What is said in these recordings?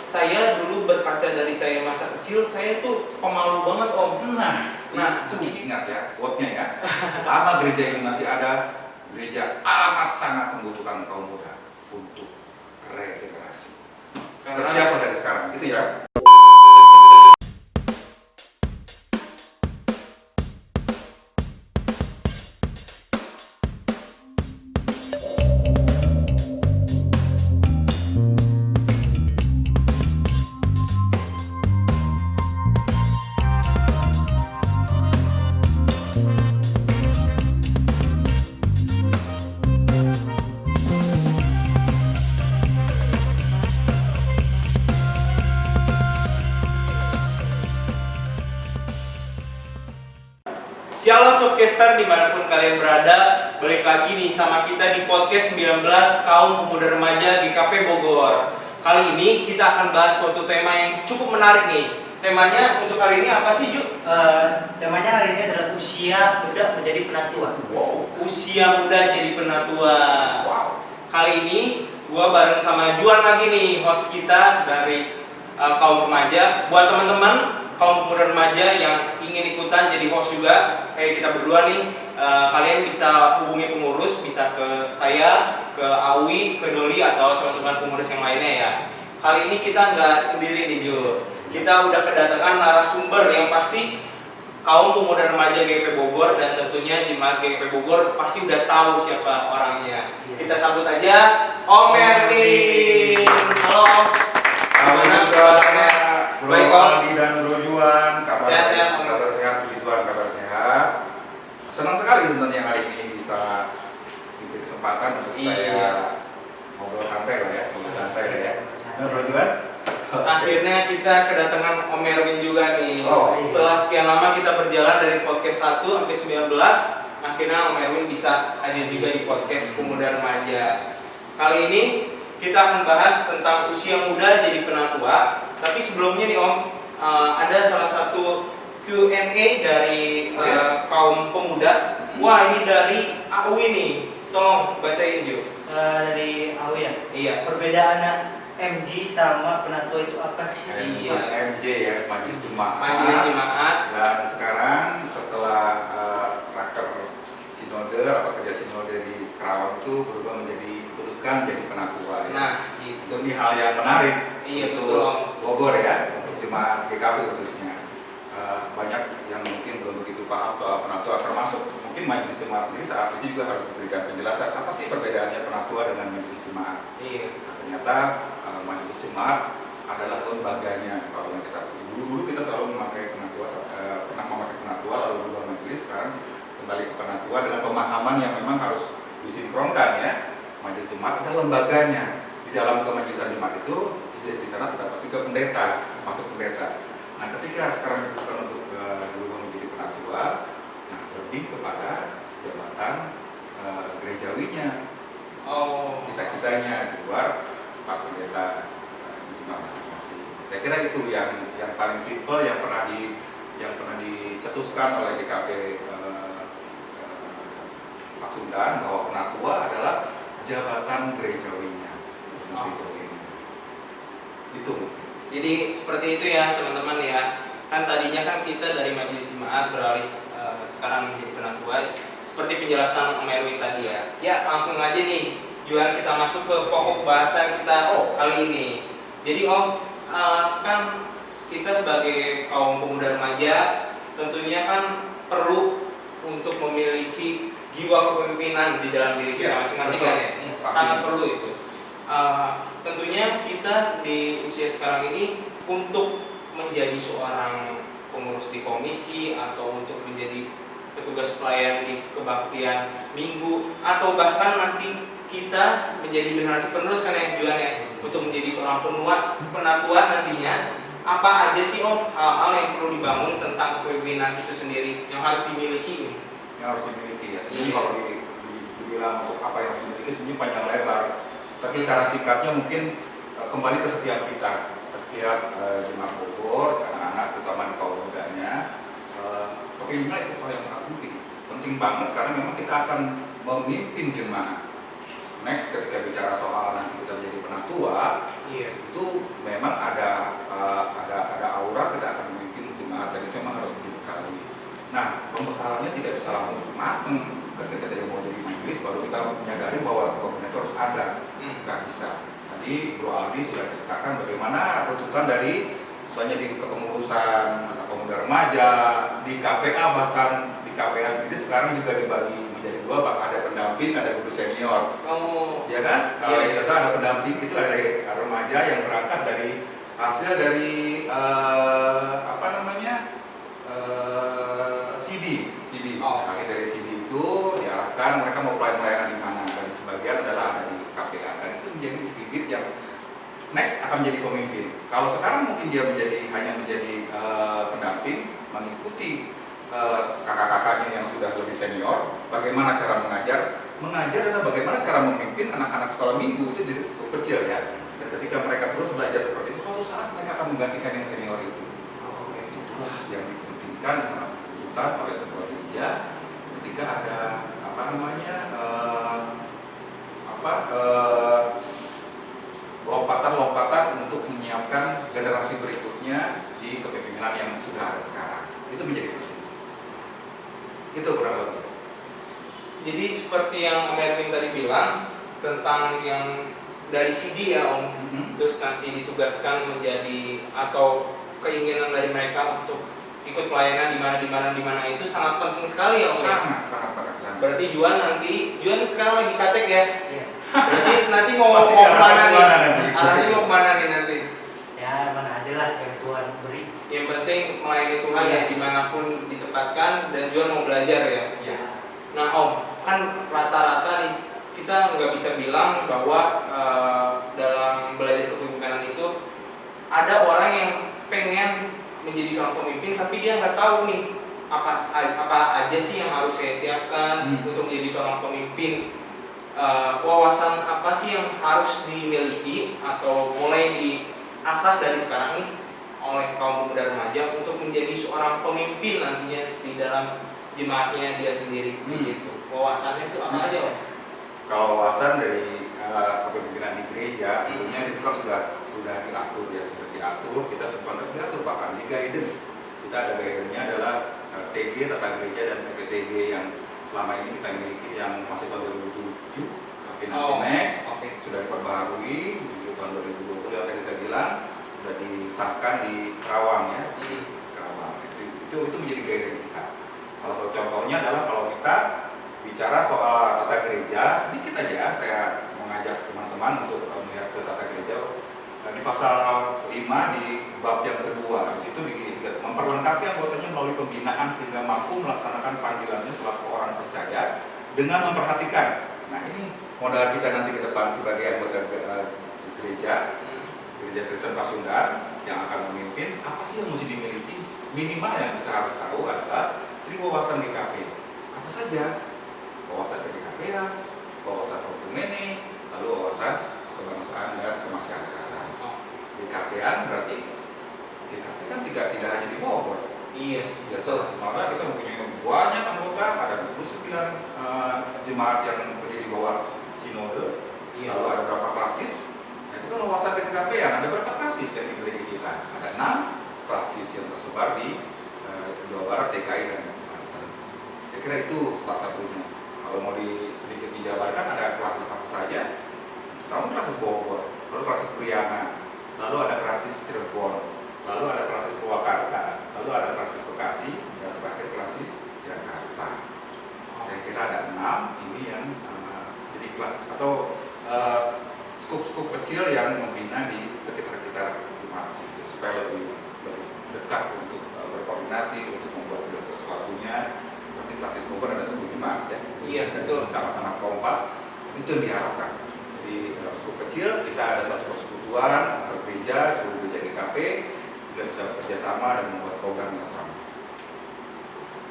saya dulu berkaca dari saya masa kecil, saya tuh pemalu banget Om. Nah, itu ingat ya, quote-nya ya. Selama gereja ini masih ada, gereja amat sangat membutuhkan kaum muda untuk regenerasi. Persiapan dari sekarang, gitu ya. Shalom Sobcaster dimanapun kalian berada, balik lagi nih sama kita di podcast 19 Kaum Pemuda Remaja GKP Bogor. Kali ini kita akan bahas suatu tema yang cukup menarik nih. Temanya untuk hari ini apa sih Ju? Temanya hari ini adalah usia muda menjadi penatua. Wow, usia muda jadi penatua. Wow. Kali ini gua bareng sama Juan lagi nih, host kita dari kaum remaja. Buat teman-teman kaum pemuda remaja yang ingin ikutan jadi host juga kayak kita berdua nih, kalian bisa hubungi pengurus, bisa ke saya, ke Awi, ke Doli atau teman-teman pengurus yang lainnya ya. Kali ini kita nggak sendiri nih Jul, kita udah kedatangan narasumber yang pasti kaum pemuda remaja GKP Bogor dan tentunya jemaat GKP Bogor pasti udah tahu siapa orangnya. Kita sambut aja Om Erwin. Halo Om. Halo juga, Bro Baik, Om. Aldi dan Bro Juan. Sehat-sehat, Om. Kabar sehat, puji Tuhan, kabar sehat. Senang sekali sebenarnya hari ini bisa diberi kesempatan untuk saya ngobrol santai lah ya, Nah, Bro Juan. Akhirnya kita kedatangan Om Erwin juga nih. Oh. Setelah sekian lama kita berjalan dari podcast 1 sampai 19, akhirnya Om Erwin bisa hadir juga di podcast Pemuda Remaja. Kali ini kita akan bahas tentang usia muda jadi penatua. Tapi sebelumnya nih Om, ada salah satu Q&A dari kaum pemuda. Wah, ini dari Awi nih. Tolong bacain Jo. Dari Awi ya. Iya. Perbedaan MG sama penatua itu apa sih? Iya. MJ ya, Majelis Jemaat. Majelis Jemaat. Dan sekarang setelah raker sinode, rapat kerja sinode di Kerawang itu berubah diputuskan jadi penatua ya. Nah, itu. Ini hal yang menarik. Iya, untuk betul, Om. Bogor ya, untuk jemaat GKP khususnya. Banyak yang mungkin belum begitu paham soal penatua, termasuk mungkin majelis jemaat sendiri saat ini juga harus diberikan penjelasan apa sih perbedaannya penatua dengan majelis jemaat. Iya. Nah, ternyata majelis jemaat adalah lembaganya. Kalau yang kita dulu kita selalu memakai penatua, pernah memakai penatua lalu berubah majelis, sekarang kembali ke penatua dengan pemahaman yang memang harus disinkronkan ya. Majelis jemaat adalah lembaganya. Di dalam kemajelisan jemaat itu di sana terdapat juga pendeta, masuk pendeta. Nah, ketika sekarang diputuskan untuk berubah menjadi penatua, nah lebih kepada jabatan gerejawinya. Oh, Kita-kitanya di luar Pak Pendeta di jemaat masing-masing. Saya kira itu yang paling simpel yang pernah dicetuskan oleh GKP Pasundan, bahwa penatua adalah jabatan gerejawinya. Itu. jadi seperti itu ya teman-teman ya. Kan tadinya kan kita dari majelis jemaat beralih sekarang menjadi penatua. Seperti penjelasan Om Erwin tadi ya. Ya langsung aja nih, Juan, kita masuk ke pokok bahasan kita kali ini. Jadi Om, kan kita sebagai kaum pemuda remaja tentunya kan perlu untuk memiliki jiwa kepemimpinan di dalam diri kita masing-masing kan ya. Sangat perlu itu. Tentunya kita di usia sekarang ini untuk menjadi seorang pengurus di komisi atau untuk menjadi petugas pelayan di kebaktian minggu atau bahkan nanti kita menjadi generasi penerus kan ya Juan ya, untuk menjadi seorang penatua nantinya, apa aja sih Om hal-hal yang perlu dibangun tentang kepemimpinan itu sendiri yang harus dimiliki? Yang harus dimiliki ya. Sebenarnya kalau dibilang untuk apa yang harus dimiliki sebenarnya panjang lebar. Tapi cara singkatnya mungkin kembali ke setiap kita, setiap jemaat Bogor, anak-anak, terutama di kaum mudanya. Kepemimpinan itu hal yang sangat penting banget karena memang kita akan memimpin jemaat. Next, ketika bicara soal nanti kita menjadi penatua, itu memang ada kita menyadari bahwa kepemimpinan itu harus ada, Hmm. nggak bisa. Tadi Bro Aldi sudah ceritakan bagaimana runtutan dari misalnya di kepengurusan atau pemuda remaja, di KPA, bahkan di KPA sendiri sekarang juga dibagi menjadi dua, bahkan ada pendamping, ada guru senior. Oh, Ya kan? Iya, Kalau iya. kita ada pendamping itu ada remaja yang berangkat dari hasil dari apa namanya CD. Oh. Hasil dari CD itu diarahkan mereka mau pelayanan di mana, dan sebagian adalah ada di KPA, dan itu menjadi bibit yang next akan menjadi pemimpin. Kalau sekarang mungkin dia hanya menjadi pendamping, mengikuti kakak-kakaknya yang sudah lebih senior, bagaimana cara mengajar. Mengajar adalah bagaimana cara memimpin anak-anak sekolah minggu itu di sekolah kecil ya. Dan ketika mereka terus belajar seperti itu, suatu saat mereka akan menggantikan yang senior itu. Itulah yang dipentingkan, yang sangat dibutuhkan oleh sebuah gereja ketika ada apa namanya lompatan-lompatan untuk menyiapkan generasi berikutnya di kepemimpinan yang sudah ada sekarang. Itu menjadi penting. Itu kurang lebih. jadi seperti yang Om Erwin tadi bilang tentang yang dari CD ya Om, terus nanti ditugaskan menjadi atau keinginan dari mereka untuk ikut pelayanan di mana itu sangat penting sekali ya Om. Sangat sangat. Berarti Juan sekarang lagi katek ya. Iya. Berarti nanti mau Pasti kemana nih? nanti. Arahnya mau kemana nih nanti? Ya mana ada lah yang Tuhan beri. Yang penting melayani Tuhan ya dimanapun ditempatkan, dan Juan mau belajar ya. Ya. Nah Om, kan rata-rata nih kita nggak bisa bilang bahwa dalam belajar kepemimpinan itu ada orang yang pengen menjadi seorang pemimpin tapi dia nggak tahu nih apa aja sih yang harus saya siapkan untuk menjadi seorang pemimpin. Wawasan apa sih yang harus dimiliki atau mulai diasah dari sekarang nih oleh kaum pemuda remaja untuk menjadi seorang pemimpin nantinya di dalam jemaatnya dia sendiri gitu. Wawasannya itu apa aja Om? Kalau wawasan dari kepemimpinan di gereja, tentunya itu kan sudah diatur ya, kita sempat diatur bahkan di guidance. Kita ada guidance-nya adalah TG, Tata Gereja, dan PPTG yang selama ini kita miliki yang masih tahun 2007, tapi nanti next sudah diperbaharui di tahun 2020 yang tadi saya bilang sudah disahkan di Kerawang ya, Kerawang. Itu menjadi guidance kita. Salah satu contohnya adalah kalau kita bicara soal tata gereja, sedikit aja saya mengajak teman-teman untuk melihat ke tata gereja. Di pasal 5 di bab yang kedua, di situ memperlengkapi anggotanya melalui pembinaan sehingga mampu melaksanakan panggilannya selaku orang percaya dengan memperhatikan. Nah ini modal kita nanti ke depan sebagai anggota gereja Kristen Pasundan yang akan memimpin. Apa sih yang mesti dimiliki? Minimal yang kita harus tahu adalah wawasan GKP. Apa saja? Wawasan PKPA, wawasan Okumene, lalu wawasan kebangsaan dan kemasyarakatan. GKP-an berarti GKP kan tidak hanya di Bogor. Iya. Biasa sebenarnya kita mempunyai banyak anggota, ada 29 jemaat yang berdiri di bawah sinode. Iya. Lalu ada berapa klasis? Nah, itu kan wawasan GKP-an. Ada berapa klasis yang dimiliki kita? Ada 6 klasis yang tersebar di Jawa Barat, DKI, dan Banten. Saya kira itu salah satunya. Kalau mau sedikit dijabarkan, ada klasis apa saja? Namun klasis Bogor, lalu klasis Priangan, lalu ada klasis Cirebon, lalu ada klasis Purwakarta, lalu ada klasis Bekasi, dan terakhir klasis Jakarta. Saya kira ada 6 ini yang jadi klasis atau skup-skup kecil yang membina di sekitar jemaat situ supaya lebih dekat untuk berkoordinasi untuk membuat segala sesuatunya. Seperti klasis Bogor ada 10 jemaat ya. Iya betul. Sama-sama kompak. Itu yang diharapkan. Jadi dalam skup kecil kita ada satu persekutuan antar gereja, seluruh gereja GKP sehingga bisa bekerja sama dan membuat program yang sama.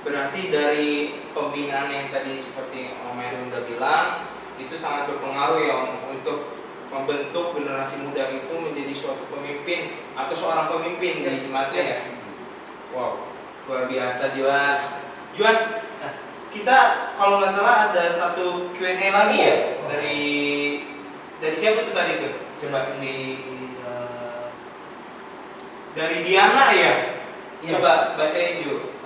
Berarti dari pembinaan yang tadi seperti Om Erwin udah bilang itu sangat berpengaruh ya Om untuk membentuk generasi muda itu menjadi suatu pemimpin atau seorang pemimpin di jemaatnya ya. Wow, luar biasa Juan. Juan, kita kalau nggak salah ada satu Q&A lagi ya dari siapa tuh tadi tuh? Coba dari Diana ya. Iya. Coba bacain Ju.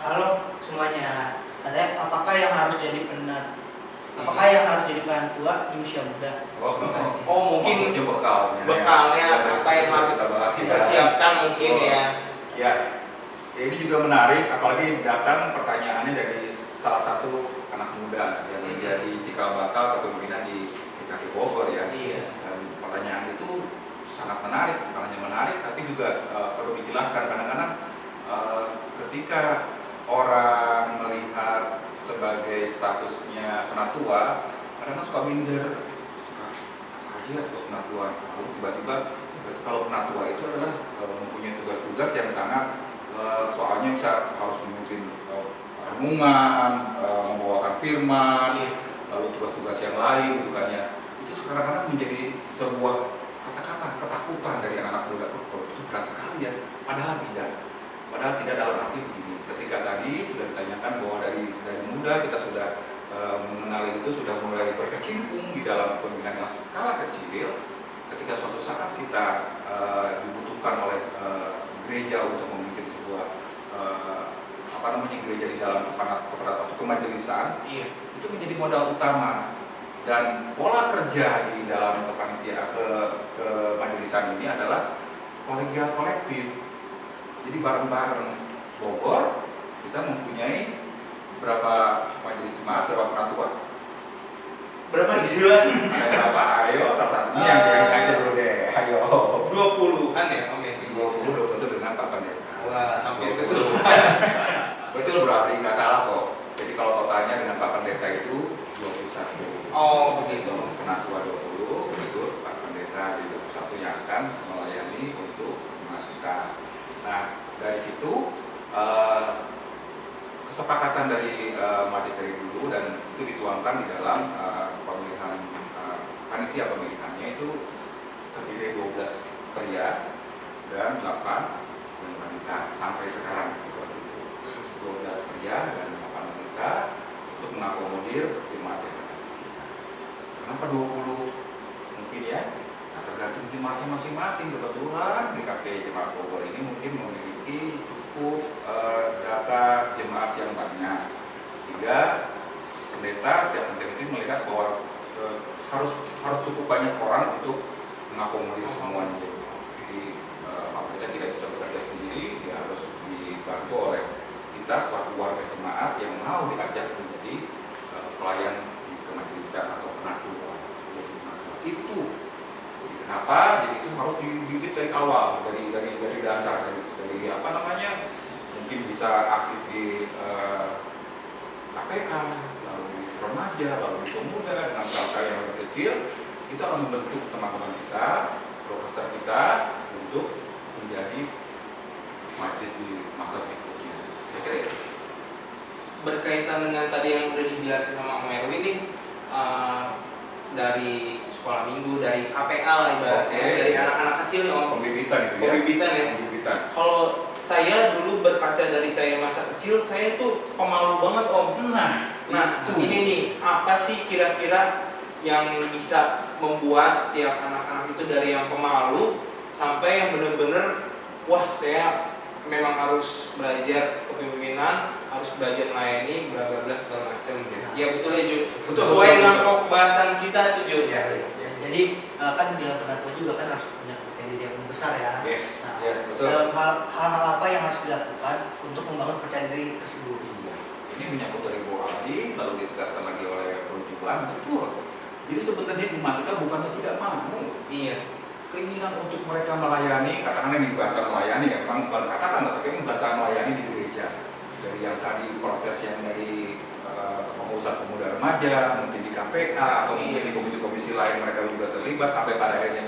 Halo semuanya. Katanya apakah yang harus jadi Apakah yang harus jadi penatua di usia muda? Oh mungkin maksudnya bekalnya apa yang harus kita bahas ya. dipersiapkan mungkin ya. Ya, ini juga menarik, apalagi datang pertanyaannya dari salah satu anak muda yang menjadi cikal bakal kepemimpinan di kaki Bogor ya. Iya. Dan pertanyaan itu sangat menarik, bukan hanya menarik, tapi juga perlu dijelaskan. Kadang-kadang ketika orang melihat sebagai statusnya penatua, kadang-kadang suka minder, suka aja terus penatua. Lalu tiba-tiba kalau penatua itu adalah mempunyai tugas-tugas yang sangat soalnya bisa harus memimpin renungan, membawakan firman, lalu tugas-tugas yang lain, gitu kan ya. Itu kadang-kadang menjadi sebuah kata-kata ketakutan dari anak muda. Oh, itu berat sekali ya. Padahal tidak dalam arti begini. Ketika tadi sudah ditanyakan bahwa dari muda kita sudah mengenali itu, sudah mulai berkecimpung di dalam pemimpinan yang skala kecil. Ketika suatu saat kita dibutuhkan oleh gereja untuk memimpin sebuah gereja di dalam atau kemajelisan, itu menjadi modal utama. Dan pola kerja di dalam kemajelisan ini adalah kolegial kolektif. Jadi bareng-bareng. Bogor kita mempunyai berapa majelis jemaat, berapa penatua? Berapa jiwa? Berapa? Ayo, salah satunya yang aja dulu deh. Ayo. 20-an ya, Om ya? 21 dengan Pak Pendeta. Wah, hampir betul. Betul berarti nggak salah kok. Jadi kalau totalnya dengan Pak Pendeta itu 21. Oh, begitu. Penatua 20, begitu Pak Pendeta di 21 yang akan melayani untuk jemaat kita. Nah, dari situ kesepakatan dari majelis dari dulu dan itu dituangkan di dalam pemilihan panitia pemilihannya itu terdiri 12 pria dan 8 wanita sampai sekarang seperti itu. 12 pria dan 8 wanita untuk mengakomodir jemaat yang ada di kita. Kenapa 20? Mungkin ya, nah, tergantung jemaatnya masing-masing. Kebetulan di KPI Jemaat Bogor ini mungkin memiliki cukup data jemaat yang banyak, sehingga pendeta setiap intensi melihat bahwa harus cukup banyak orang untuk mengakomodir semuanya. Jadi Pak Pendeta tidak bisa bekerja sendiri, dia harus dibantu oleh kita selaku warga jemaat yang mau diajak menjadi pelayan di kemajelisan atau penatua. Itu jadi kenapa? Jadi itu harus dididik dari awal, dari dasar, dari apa namanya? Mungkin bisa aktif di KPA, lalu di remaja, lalu di pemuda, dengan usaha yang lebih kecil. Kita akan membentuk teman-teman kita, profesor kita untuk menjadi majelis di masa berikutnya. Saya kira itu. Berkaitan dengan tadi yang sudah dijelasin sama Om Erwin nih, dari sekolah minggu, dari KPA lah ibaratnya, dari anak-anak kecil nih Om. Pembibitan itu ya. Pembibitan ya. Pembibitan. Kalau saya dulu berkaca dari saya masa kecil, saya tuh pemalu banget Om. Nah ini nih, apa sih kira-kira yang bisa membuat setiap anak-anak itu dari yang pemalu sampai yang benar-benar wah saya memang harus belajar kepemimpinan, harus belajar melayani, bla bla bla segala macam. Ya betul ya Ju. Betul, Sesuai betul, dengan betul. pokok bahasan kita tuh Ju. Ya. Jadi kan di dalam penatua juga kan harus punya kepercayaan diri yang besar ya. Yes, Nah, yes, betul. dalam hal-hal apa yang harus dilakukan untuk membangun kepercayaan diri tersebut? Iya. Ini menyangkut dari Bu Aldi, lalu ditegaskan lagi oleh Perjuangan, betul. Jadi sebenarnya jemaat kita bukannya tidak mau. Iya. Keinginan untuk mereka melayani, katakanlah di bahasa melayani ya, memang bukan katakan, tapi bahasa melayani di gereja. Dari yang tadi proses yang dari pengurusan pemuda remaja, mungkin di KPA atau mungkin di komisi-komisi lain mereka juga terlibat sampai pada akhirnya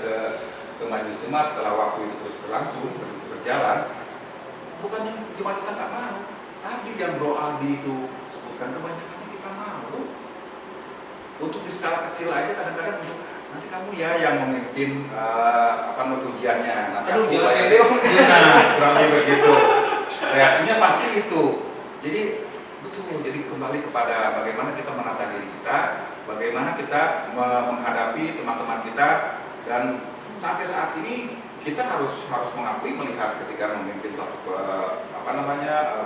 ke majelis jemaat setelah waktu itu terus berlangsung berjalan. Bukannya jemaat kita nggak mau. Tadi yang Bro Aldi itu sebutkan kebanyakannya kita mau. Untuk di skala kecil aja kadang-kadang untuk nanti kamu ya yang memimpin ujiannya. Nanti Aduh, aku jelas bayar. ya, Nah, kurang lebih begitu. Reaksinya pasti itu. Jadi betul. Jadi kembali kepada bagaimana kita menata diri kita, bagaimana kita menghadapi teman-teman kita, dan sampai saat ini kita harus mengakui melihat ketika memimpin suatu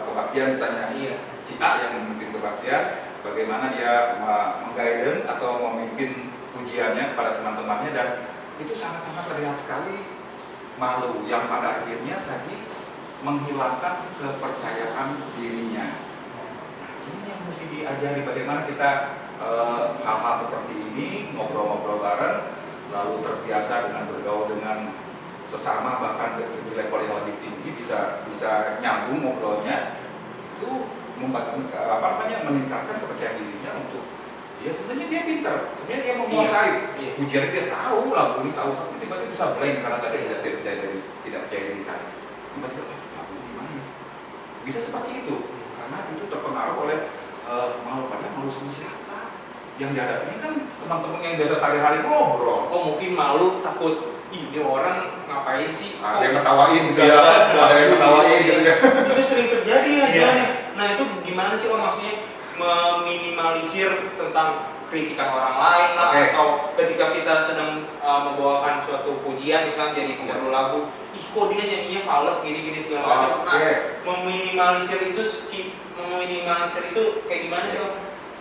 kebaktian misalnya si A yang memimpin kebaktian, bagaimana dia mengguide atau memimpin pujiannya kepada teman-temannya, dan itu sangat-sangat terlihat sekali malu yang pada akhirnya tadi menghilangkan kepercayaan dirinya. Ini yang mesti diajari, bagaimana kita hal-hal seperti ini, ngobrol-ngobrol bareng, lalu terbiasa dengan bergaul dengan sesama, bahkan di level yang lebih tinggi, bisa nyambung ngobrolnya, itu meningkatkan kepercayaan dirinya untuk dia sebenarnya dia pintar, sebenarnya dia menguasai pujian, dia tahu lagu ini, tahu, tapi tiba-tiba bisa blank karena tadi tidak percaya diri tadi. Tiba-tiba lagu ini gimana? Bisa seperti itu karena itu terpengaruh oleh malu, padahal malu sama siapa? Yang dihadapi kan teman-teman yang biasa sehari-hari ngobrol. Oh mungkin malu, takut ini orang ngapain sih? Ada yang ketawain gitu ya, ada yang ketawain gitu ya. Itu sering terjadi ya Juan. Nah itu gimana sih maksudnya meminimalisir tentang kritikan orang lain lah, atau ketika kita sedang membawakan suatu pujian misalnya jadi pemandu lagu, ih kok dia nyanyinya fals gini-gini segala macam. Nah meminimalisir itu kayak gimana sih Om?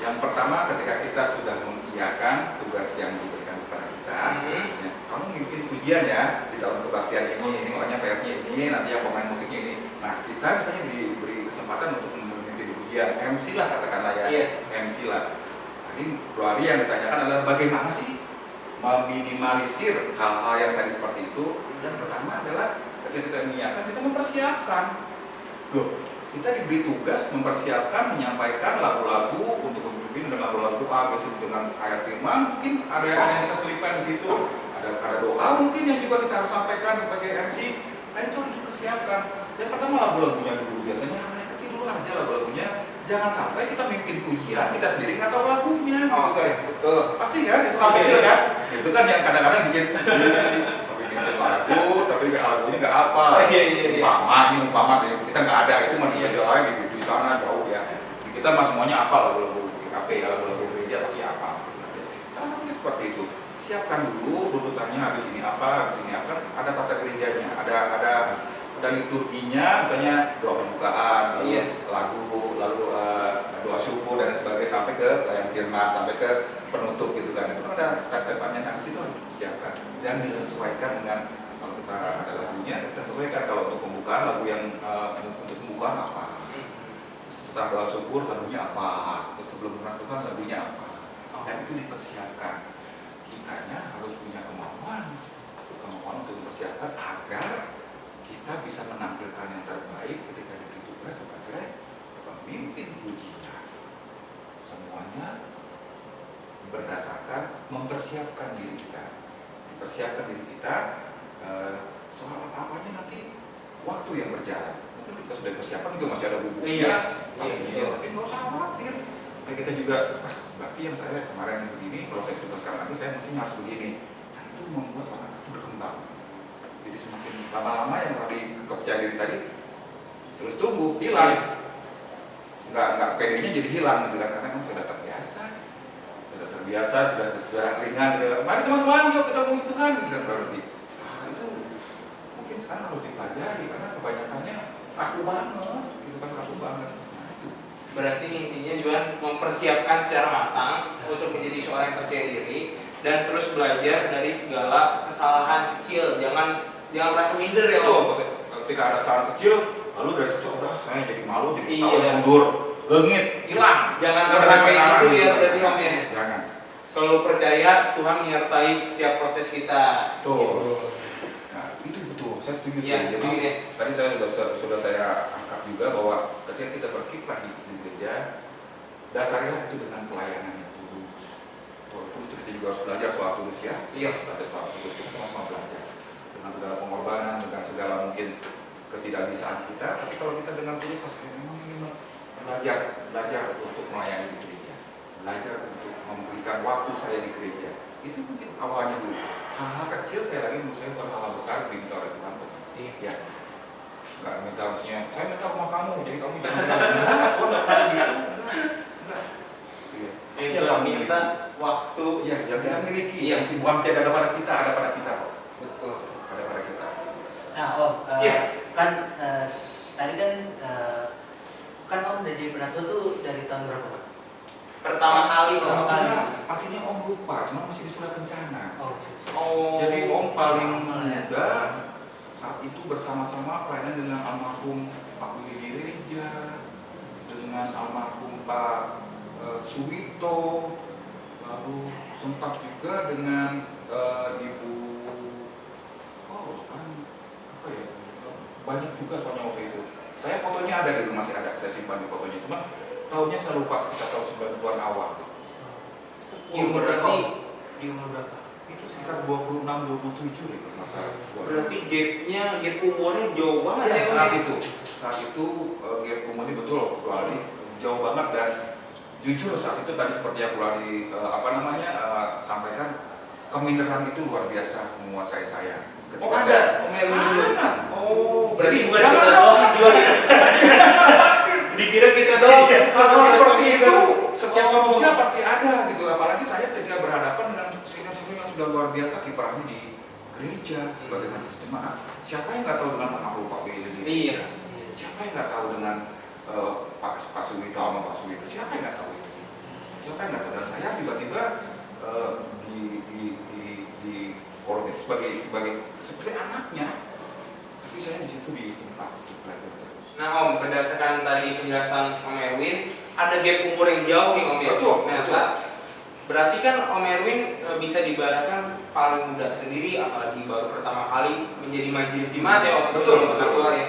Yang pertama, ketika kita sudah mengiyakan tugas yang diberikan kepada kita, ya, kamu mimpin pujian ya di dalam kebaktian ini soalnya PR-nya ini, nanti yang pemain musiknya ini. Nah kita misalnya diberi kesempatan untuk memimpin pujian, MC lah katakanlah ya, MC lah. Tadi Bro Ari yang ditanyakan adalah bagaimana sih meminimalisir hal-hal yang tadi seperti itu. Yang pertama adalah ketika kita mengiyakan, kita mempersiapkan. Loh, kita diberi tugas mempersiapkan, menyampaikan lagu-lagu untuk memimpin dengan lagu-lagu A, biasanya dengan ayat firman, mungkin ada yang kita selipkan di situ, ada doa mungkin yang juga kita harus sampaikan sebagai MC. Nah itu harus dipersiapkan. Yang pertama lagu-lagunya dulu, biasanya hal kecil dulu aja lagu-lagunya. Jangan sampai kita mimpin pujian, kita sendiri nggak tahu lagunya, gitu kan? Betul. Pasti kan, itu hal kecil kan? Itu kan yang kadang-kadang bikin lagu, tapi lagunya nggak apa. Umpama kita nggak ada, itu masih belajar lagi di sana jauh ya. Kita mah semuanya apa lagu-lagu KP ya, lagu-lagu gereja pasti apa. Salah satunya seperti itu. Siapkan dulu runtutannya, habis ini apa, ada tata gerejanya, ada liturginya, misalnya doa pembukaan, lagu, lalu doa syukur dan sebagainya sampai ke layang firman, sampai ke penutup gitu kan. Itu kan ada step-stepnya, nah disitu harus dipersiapkan dan disesuaikan dengan, kalau kita ada lagunya, kita sesuaikan. Kalau untuk pembukaan lagu yang untuk pembukaan apa, setelah doa syukur lagunya apa, terus sebelum penutupan lagunya apa, dan itu dipersiapkan. Kitanya harus punya kemampuan untuk mempersiapkan agar kita bisa menampilkan yang terbaik ketika diberi tugas sebagai pemimpin pujian. Semuanya berdasarkan mempersiapkan diri kita. Mempersiapkan diri kita soal apa-apanya nanti waktu yang berjalan. Mungkin kita sudah persiapan juga masih ada bumbunya, tapi nggak usah khawatir. Kayak kita juga, berarti yang saya kemarin begini, kalau saya tugaskan lagi saya mesti harus begini. Dan itu membuat orang itu berkembang. Jadi semakin lama-lama yang tadi kepercayaan diri tadi terus tumbuh, hilang. Nggak pedenya jadi hilang gitu kan, karena kan sudah terbiasa, sudah ringan gitu. Mari teman-teman, yuk kita mau itu kan gitu kan berarti. Itu mungkin sekarang harus dipelajari karena kebanyakannya kaku banget, gitu kan, kaku banget. Nah, itu. Berarti intinya juga mempersiapkan secara matang untuk menjadi seorang yang percaya diri dan terus belajar dari segala kesalahan kecil. Jangan merasa minder ya Om. Ketika ada kesalahan kecil, lalu dari situ udah saya jadi malu, jadi mundur, lengit, hilang. Jangan pernah kayak gitu ya berarti Om ya. Jangan. Selalu percaya Tuhan menyertai setiap proses kita. Betul. Nah, itu betul. Saya setuju. Ya, jadi tadi saya sudah saya angkat juga bahwa ketika kita berkiprah di gereja, dasarilah itu dengan pelayanan yang tulus. Walaupun itu kita juga harus belajar soal tulus ya. Belajar soal tulus, kita sama-sama belajar dengan segala pengorbanan, dengan segala mungkin ketidakbisaan kita. Tapi kalau kita dengan tulus, pasti memang ini belajar untuk melayani di gereja, belajar untuk memberikan waktu saya di gereja. Itu mungkin awalnya dulu. Hal-hal kecil sekali lagi menurut saya bukan hal besar diminta oleh Tuhan. Ya. Nggak minta maksudnya, saya minta rumah kamu, jadi kamu jangan Yang minta waktu yang kita miliki, yang bukan tidak ada pada kita, ada pada kita kok. Betul. Ada pada kita. Nah Om, kan tadi kan Om dari penatua tuh dari tahun berapa? pertama kali. Pastinya Om lupa, cuma masih di surat kencana. Oh. Jadi Om paling muda saat itu bersama-sama pelayanan dengan almarhum Pak Willy Direja, dengan almarhum Pak Suwito, lalu sempat juga dengan Ibu sekarang apa ya, banyak juga soalnya waktu itu. Saya fotonya ada di rumah, masih ada, saya simpan di fotonya, cuma tahunnya saya lupa, sekitar tahun 90-an awal. Di umur berapa? Itu sekitar 26-27 deh kalau nggak salah. Berarti gap umurnya jauh banget Ya, ya saat itu gap umurnya betul Bu Ali, jauh banget. Dan jujur saat itu tadi seperti yang Bu Ali sampaikan, keminderan itu luar biasa menguasai saya. Ketika ada sangat. Berarti bukan kita doang dikira kita doang. Hal seperti itu setiap manusia pasti ada gitu. Apalagi saya ketika berhadapan dengan senior-senior yang sudah luar biasa kiprahnya di gereja sebagai majelis jemaat. Siapa yang nggak tahu dengan almarhum Pak Willy? Iya. Siapa yang nggak tahu dengan Pak Suwito sama Pak Suwito? Siapa yang nggak tahu itu? Siapa yang nggak tahu? Dan saya tiba-tiba di organ seperti anaknya, tapi saya di situ di tempat untuk belajar terus. Nah Om, berdasarkan tadi penjelasan Om Erwin, ada gap umur yang jauh nih Om ya. Betul. Berarti kan Om Erwin bisa diibaratkan paling muda sendiri, apalagi baru pertama kali menjadi majelis jemaat ya Om. Betul. Ya.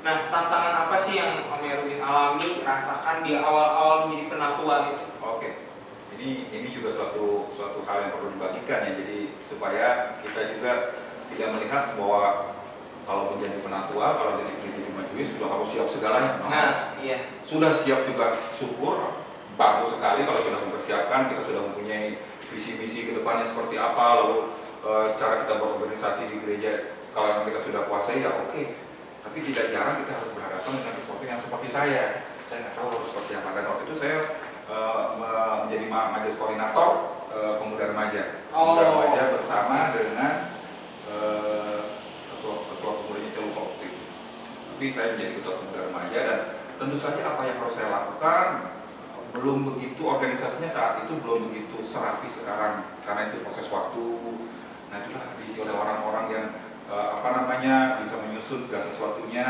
Nah tantangan apa sih yang Om Erwin alami, rasakan di awal-awal menjadi penatua itu? Oke. Ini juga suatu hal yang perlu dibagikan ya. Jadi supaya kita juga tidak melihat bahwa kalau menjadi penatua, kalau jadi majelis sudah harus siap segalanya. Nah, iya. Sudah siap juga, syukur, bagus sekali kalau sudah mempersiapkan, kita sudah mempunyai visi-misi ke depannya seperti apa, lalu cara kita berorganisasi di gereja kalau yang kita sudah kuasai ya oke. Tapi tidak jarang kita harus berhadapan dengan sesuatu yang seperti saya nggak tahu harus seperti apa. Dan waktu itu saya menjadi majelis koordinator pemuda remaja. Pemuda remaja bersama dengan ketua pemudanya, saya lupa waktu itu. Tapi saya menjadi ketua pemuda remaja, dan tentu saja apa yang harus saya lakukan belum begitu, organisasinya saat itu belum begitu serapi sekarang karena itu proses waktu. Nah itulah diisi oleh orang-orang yang bisa menyusun segala sesuatunya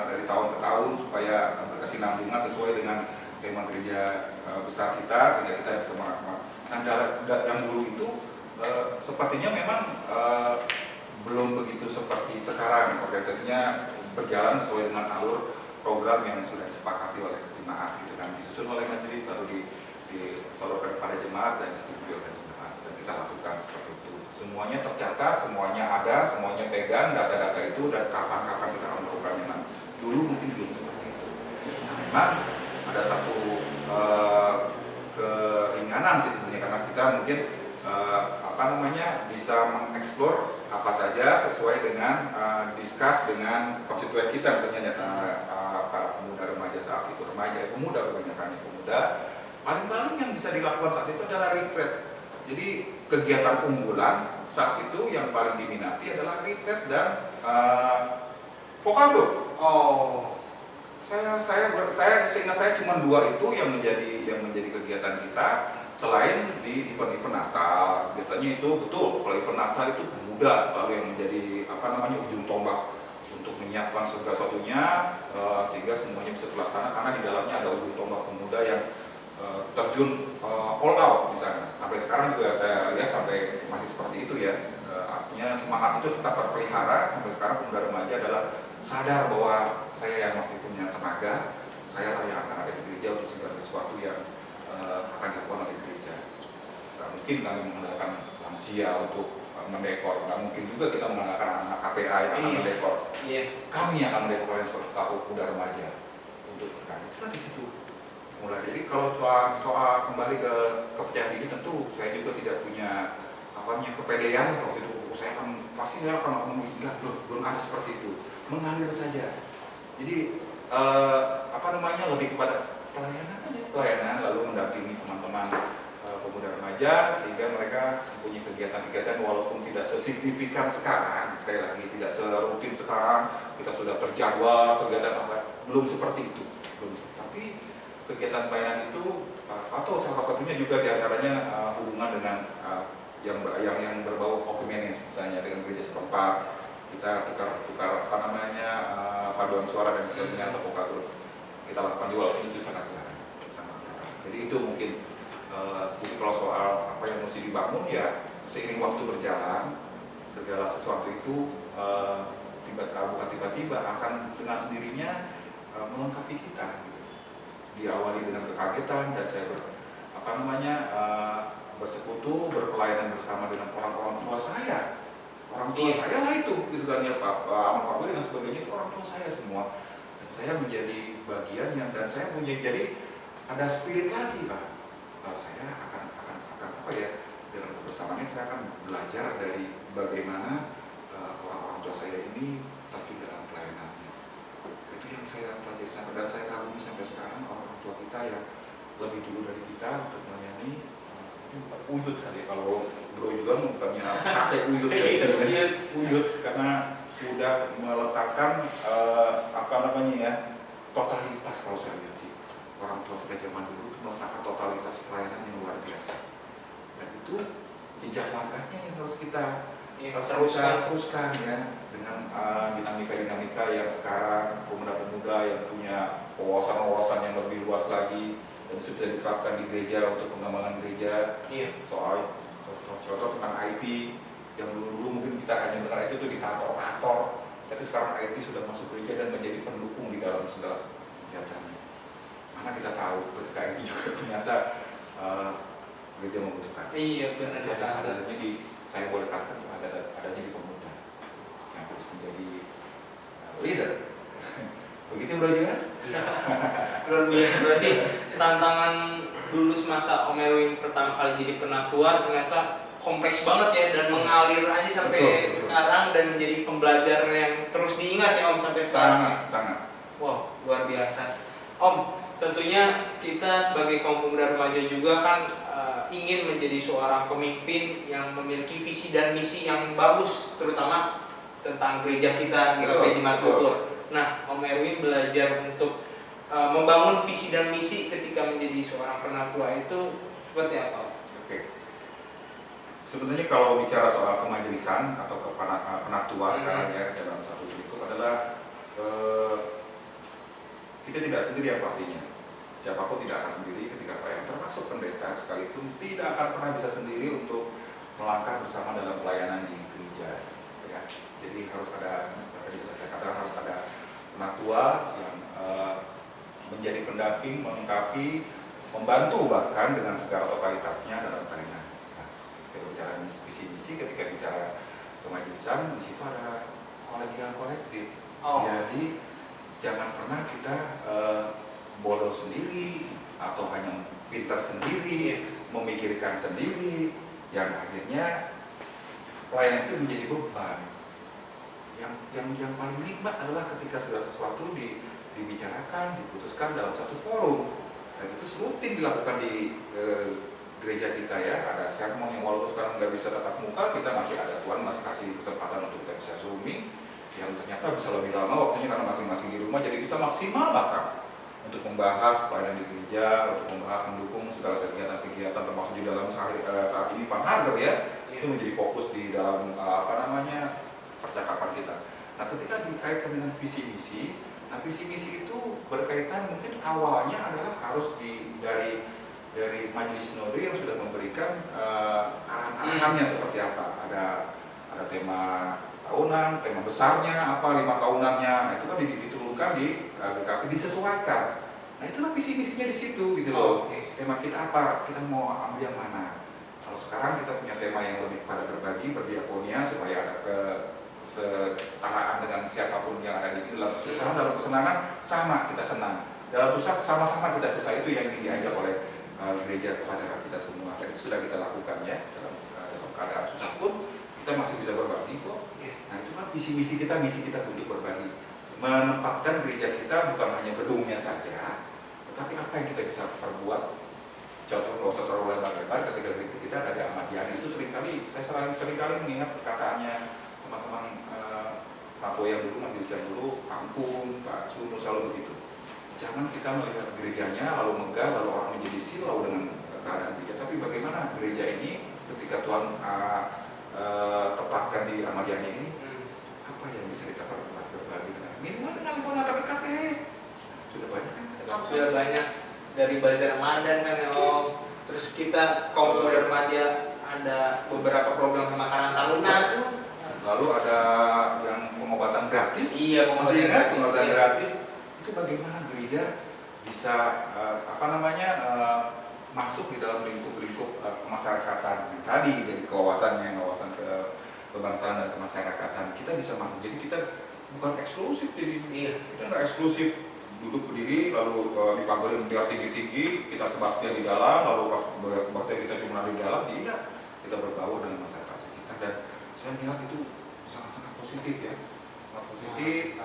dari tahun ke tahun supaya berkesinambungan sesuai dengan tema gereja besar kita, sehingga kita bisa melakukan. Nah yang dulu itu sepertinya memang belum begitu seperti sekarang. Organisasinya berjalan sesuai dengan alur program yang sudah disepakati oleh jemaat, gitu kan, disusun oleh majelis lalu disalurkan kepada jemaat dan disetujui oleh jemaat, dan kita lakukan seperti itu. Semuanya tercatat, semuanya ada, semuanya pegang data-data itu, dan kapan-kapan kita akan melakukannya. Nah, dulu mungkin belum seperti itu. Nah, memang ada satu keringanan sih sebenarnya, karena kita mungkin bisa mengeksplor apa saja sesuai dengan discuss dengan konstituen kita, misalnya para pemuda remaja saat itu, pemuda kebanyakan pemuda. Paling-paling yang bisa dilakukan saat itu adalah retreat. Jadi kegiatan unggulan saat itu yang paling diminati adalah retreat dan Pokando. Saya seingat saya cuma dua itu yang menjadi kegiatan kita. Selain di event-event Natal, biasanya itu betul, kalau event Natal itu pemuda selalu yang menjadi ujung tombak untuk menyiapkan segala sesuatunya sehingga semuanya bisa terlaksana, karena di dalamnya ada ujung tombak pemuda yang terjun all out misalnya. Sampai sekarang juga saya lihat sampai masih seperti itu ya. Artinya semangat itu tetap terpelihara sampai sekarang. Pemuda remaja adalah sadar bahwa saya yang masih punya tenaga, saya lah yang akan ada di gereja untuk segala sesuatu yang akan dilakukan oleh gereja. Tidak mungkin kami mengandalkan lansia untuk mendekor, tidak mungkin juga kita mengandalkan anak KPA yang akan mendekor. Kami yang akan mendekor yang seperti pemuda remaja untuk berkarya. Itulah di situ mulai. Jadi kalau soal kembali ke kepercayaan diri, tentu saya juga tidak punya kepedean waktu itu. Saya pasti akan enggak, belum ada seperti itu. Mengalir saja. Jadi lebih kepada pelayanan lalu mendampingi teman-teman pemuda remaja sehingga mereka mempunyai kegiatan-kegiatan walaupun tidak sesignifikan sekarang, sekali lagi tidak serutin sekarang kita sudah terjadwal kegiatan apa, belum seperti itu, belum. Tapi kegiatan pelayanan itu atau salah satunya juga diantaranya hubungan dengan yang berbau okumenis, misalnya dengan gereja setempat kita tukar apa namanya paduan suara dan sebagainya atau vokatur kita lakukan juga, walaupun itu sangat jarang. Jadi itu mungkin kalau soal apa yang mesti dibangun ya seiring waktu berjalan segala sesuatu itu bukan tiba-tiba akan dengan sendirinya melengkapi kita. Diawali dengan kekagetan dan saya bersekutu berpelayanan bersama dengan orang-orang tua saya. Orang tua saya lah itu, gitu kan ya Pak Willy dan sebagainya itu orang tua saya semua. Dan saya menjadi bagian yang dan saya jadi ada spirit lagi Pak. Saya akan apa ya dalam kebersamaan ini saya akan belajar dari bagaimana orang-orang tua saya ini terjun dalam pelayanannya. Itu yang saya pelajari sampai dan saya kagumi sampai sekarang orang tua kita yang lebih dulu dari kita untuk melayani. Uyut kali kalau Bro juga bukannya pakai uyut ya, uyut karena sudah meletakkan totalitas kalau saya lihat sih orang tua kita zaman dulu itu meletakkan totalitas pelayanan yang luar biasa dan itu jejak langkahnya yang harus kita teruskan ya dengan dinamika yang sekarang pemuda-pemuda yang punya wawasan yang lebih luas lagi dan sudah diterapkan di gereja untuk pengembangan gereja. Soal contoh tentang IT yang dulu mungkin kita hanya mendengar IT itu di kantor, tapi sekarang IT sudah masuk gereja dan menjadi pendukung di dalam segala kegiatannya. Mana kita tahu ketika IT juga ternyata gereja membutuhkan. Iya benar. Adanya saya boleh katakan adanya di pemuda yang harus menjadi leader. Begitu Bro juga? Iya. Luar biasa, berarti tantangan dulu semasa Om Erwin pertama kali jadi penatua ternyata kompleks banget ya dan mengalir aja sampai betul. Sekarang dan menjadi pembelajaran yang terus diingat ya Om sampai sekarang. Sangat. Wow, luar biasa. Om, tentunya kita sebagai kaum pemuda remaja juga kan ingin menjadi seorang pemimpin yang memiliki visi dan misi yang bagus, terutama tentang gereja kita di GKP Jemaat. Nah, Om Erwin belajar untuk membangun visi dan misi ketika menjadi seorang penatua itu seperti apa? Oke. Sebenarnya kalau bicara soal kemajelisan atau penatua sekarang ya dalam satu berikut adalah kita tidak sendiri yang pastinya. Siapapun tidak akan sendiri ketika pelayanan, termasuk pendeta sekalipun tidak akan pernah bisa sendiri untuk melangkah bersama dalam pelayanan di gereja. Ya. Jadi harus ada, tadi saya katakan harus ada penatua yang menjadi pendamping, melengkapi, membantu bahkan dengan segala totalitasnya dalam pelayanan. Nah, ketika bicara misi-misi, ketika bicara kemajelisan, di situ ada kolegial kolektif. Jadi jangan pernah kita bodoh sendiri atau hanya pintar sendiri, memikirkan sendiri, yang akhirnya pelayanan itu menjadi beban. Yang paling nikmat adalah ketika segala sesuatu dibicarakan, diputuskan dalam satu forum. Dan itu rutin dilakukan di gereja kita ya. Ada sermon yang walaupun sekarang nggak bisa tatap muka, kita masih ada, Tuhan masih kasih kesempatan untuk kita bisa zooming, yang ternyata bisa lebih lama waktunya karena masing-masing di rumah, jadi bisa maksimal bahkan untuk membahas pelayanan di gereja, untuk membahas mendukung segala kegiatan-kegiatan termasuk di dalam saat ini Pangharder ya. Itu menjadi fokus di dalam percakapan kita. Nah, ketika dikaitkan dengan visi misi, nah visi misi itu berkaitan mungkin awalnya adalah harus dari majelis sinode yang sudah memberikan arahan-arahannya seperti apa. Ada tema tahunan, tema besarnya apa, 5 tahunannya. Nah, itu kan diturunkan di GKP, disesuaikan. Nah, itulah visi misinya di situ gitu loh. Tema kita apa? Kita mau ambil yang mana? Kalau sekarang kita punya tema yang lebih pada berbagi, berdiakonia supaya ada kesetaraan dengan siapapun yang ada di sini. Dalam kesusahan, dalam kesenangan sama kita senang. Dalam susah sama-sama kita susah, itu yang diajak oleh gereja kepada kita semua. Dan itu sudah kita lakukan ya dalam keadaan susah pun kita masih bisa berbagi kok. Nah, itu kan visi kita untuk berbagi, menempatkan gereja kita bukan hanya gedungnya saja, tetapi apa yang kita bisa perbuat. Contoh kalau terlalu lebar-lebar ketika gereja kita ada Ahmad Yani, itu saya seringkali mengingat perkataannya teman-teman Pak yang dulu, majelis yang dulu, Kampung, Pak Sunu selalu begitu. jangan kita melihat gerejanya lalu megah lalu orang menjadi silau dengan keadaan gereja, tapi bagaimana gereja ini ketika Tuhan tempatkan di Ahmadiyah ini, apa yang bisa kita perbuat berbagi dengan minimal dengan lingkungan terdekat sudah banyak kan? Sudah banyak dari bazar Ramadan kan ya Om. Terus kita kaum muda remaja ada beberapa program pemakaran tahunan. Lalu ada yang pengobatan gratis. Iya, Masih ingat pengobatan iya. gratis? Itu bagaimana gereja bisa masuk di dalam lingkup-lingkup kemasyarakatan tadi, dari kawasan kebangsaan dan kemasyarakatan. Kita bisa masuk. Jadi kita bukan eksklusif, jadi kita nggak eksklusif duduk berdiri lalu dipagerin biar tinggi-tinggi, kita kebaktian di dalam, lalu pas kebaktian kita cuma di dalam, tidak. Kita berbaur dengan masyarakat sekitar, dan saya lihat itu sangat-sangat positif ya, sangat positif.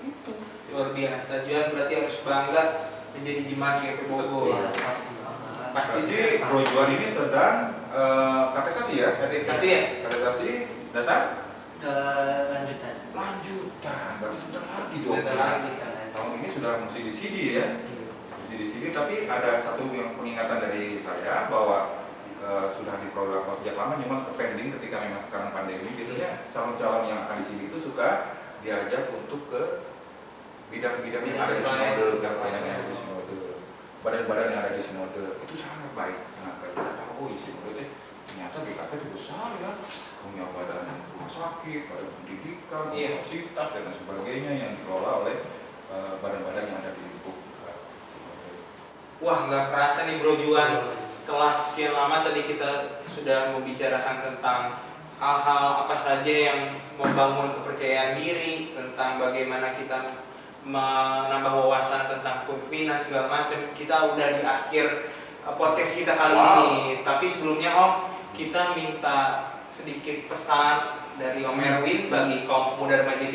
Itu Luar biasa. Juan berarti harus bangga menjadi jemaat GP Bogor. Iya, pasti banget. Pasti. Jadi Bro Juan ini sedang kateksasi ya? Kateksasi ya? Kateksasi dasar? Lanjutan. Lanjutan, berarti sudah lagi dong. Sudah lagi. Tahun ini sudah mesti di CD ya? Mesti di CD, tapi ada satu yang pengingatan dari saya bahwa sudah diprogram sejak lama, memang pending ketika memang sekarang pandemi. Biasanya calon-calon yang akan di sini itu suka diajak untuk ke bidang-bidang yang ada di sinode, dan pelayanan yang ada di sinode, badan-badan yang ada di sinode. Itu sangat baik, sangat baik. Kita tahu ya sinode itu ternyata GKP itu besar ya, punya badan rumah sakit, badan pendidikan, universitas dan lain sebagainya yang dikelola oleh badan-badan yang ada di lingkup sinode. Wah, nggak kerasa nih Bro Juan. Setelah sekian lama tadi kita sudah membicarakan tentang hal-hal apa saja yang membangun kepercayaan diri, tentang bagaimana kita menambah wawasan tentang kepemimpinan segala macam. Kita udah di akhir podcast kita kali ini. Tapi sebelumnya Om, kita minta sedikit pesan dari Om Erwin bagi kaum pemuda remaja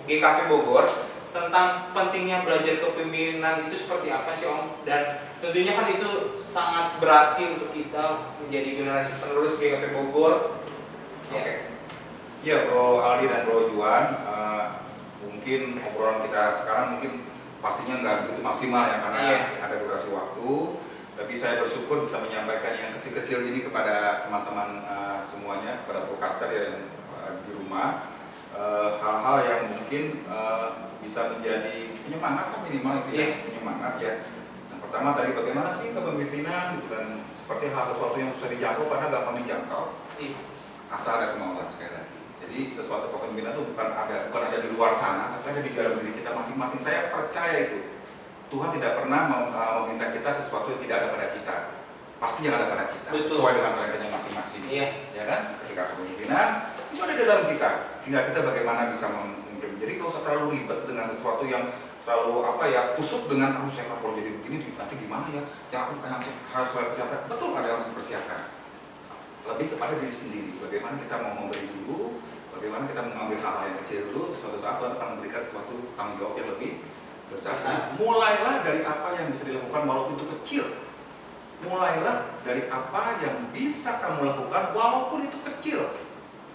GKP Bogor tentang pentingnya belajar kepemimpinan itu seperti apa sih Om? Dan tentunya kan itu sangat berarti untuk kita menjadi generasi penerus GKP Bogor. Oke. Ya Bro Aldi dan Bro Juan, mungkin obrolan kita sekarang mungkin pastinya nggak begitu maksimal ya, karena ada durasi waktu. Tapi saya bersyukur bisa menyampaikan yang kecil-kecil ini kepada teman-teman semuanya, kepada broadcaster yang di rumah, hal-hal yang mungkin bisa menjadi penyemangat kan, minimal itu ya, penyemangat ya. Yang pertama tadi bagaimana sih kepemimpinan gitu, dan seperti hal sesuatu yang susah dijangkau karena gampang dijangkau, asal ada kemauan. Sekali lagi, jadi sesuatu kepemimpinan itu bukan ada di luar sana, tapi ada di dalam diri kita masing-masing. Saya percaya itu Tuhan tidak pernah meminta kita sesuatu yang tidak ada pada kita, pasti yang ada pada kita. Betul. Sesuai dengan talentanya masing-masing. Ya kan, ketika kepemimpinan itu ada di dalam kita, tinggal kita bagaimana bisa memimpin. Jadi gak usah terlalu ribet dengan sesuatu yang terlalu kusut dengan saya kalau jadi begini nanti gimana ya, aku harus persiapkan. Betul, ada yang harus dipersiapkan. Lebih kepada diri sendiri, bagaimana kita mau memberi dulu, bagaimana kita mengambil hal yang kecil dulu. Suatu saat Tuhan akan memberikan suatu tanggung jawab yang lebih besar. Mulailah dari apa yang bisa dilakukan walaupun itu kecil. Mulailah dari apa yang bisa kamu lakukan walaupun itu kecil.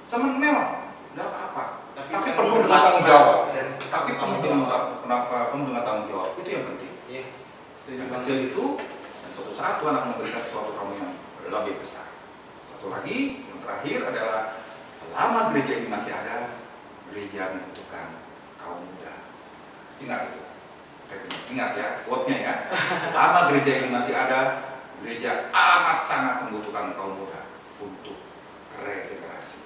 Semenel, nggak apa-apa. Tapi penuh dengan tanggung jawab. Tapi penuh dengan tanggung jawab. Itu yang penting. Yang kecil itu, dan suatu saat Tuhan akan memberikan sesuatu kamu yang lebih besar. Satu lagi, yang terakhir adalah selama gereja ini masih ada, gereja membutuhkan kaum muda. Ingat itu. Ingat ya, quote-nya ya. Selama gereja ini masih ada, gereja amat sangat membutuhkan kaum muda untuk regenerasi.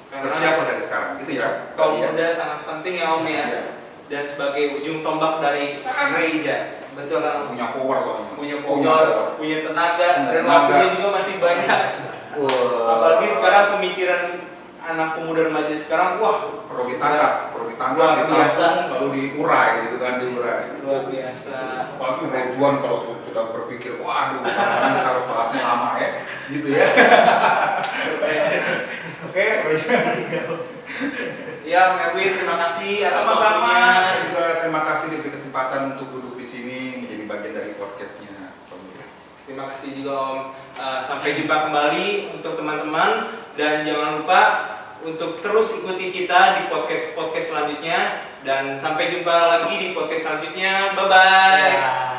Bersiaplah dari sekarang, gitu ya. Kaum muda sangat penting ya Om ya. Dan sebagai ujung tombak dari gereja, betul kan? Punya power soalnya. Punya power, punya tenaga, dan waktunya juga masih banyak. Apalagi sekarang pemikiran anak pemuda remaja sekarang, wah, perlu ditangkap, ditampung, lalu diurai gitu kan, diurai. Luar biasa. Apalagi Tujuan kalau sudah berpikir, waduh, kita harus bahasnya lama ya, gitu ya. Oke, Ya, Erwin, terima kasih atas sama-sama. waktunya. Saya juga terima kasih diberi kesempatan untuk duduk di sini menjadi bagian dari podcastnya pemuda. Terima kasih juga Om. Sampai jumpa kembali untuk teman-teman, dan jangan lupa untuk terus ikuti kita di podcast selanjutnya dan sampai jumpa lagi di podcast selanjutnya. Bye bye. Ya.